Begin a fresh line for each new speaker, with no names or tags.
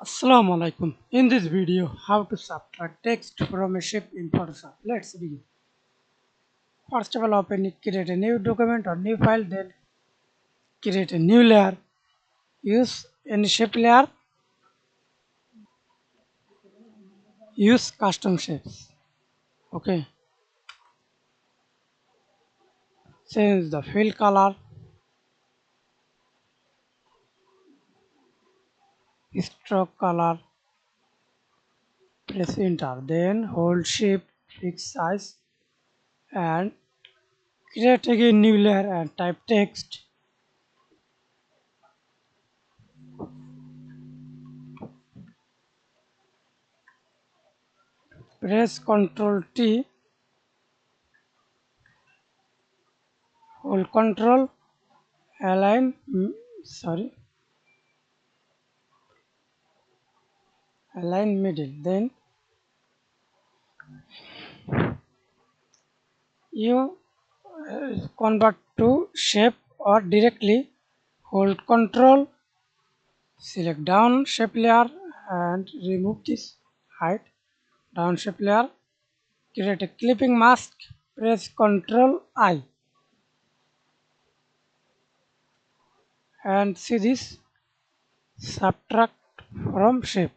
Assalamu Walaikum. In this video, how to subtract text from a shape in Photoshop. Let's begin. First of all, create a new document or new file, then create a new layer. Use any shape layer. Use custom shapes. Okay. Change the fill color, stroke color. Press enter. Then hold shift, fix size, and create again new layer and type text. Press Ctrl T. Hold Ctrl. Align. Align middle. Then you convert to shape or directly hold Ctrl, select down shape layer and remove this height. Down shape layer, create a clipping mask, press Ctrl I and see this subtract from shape.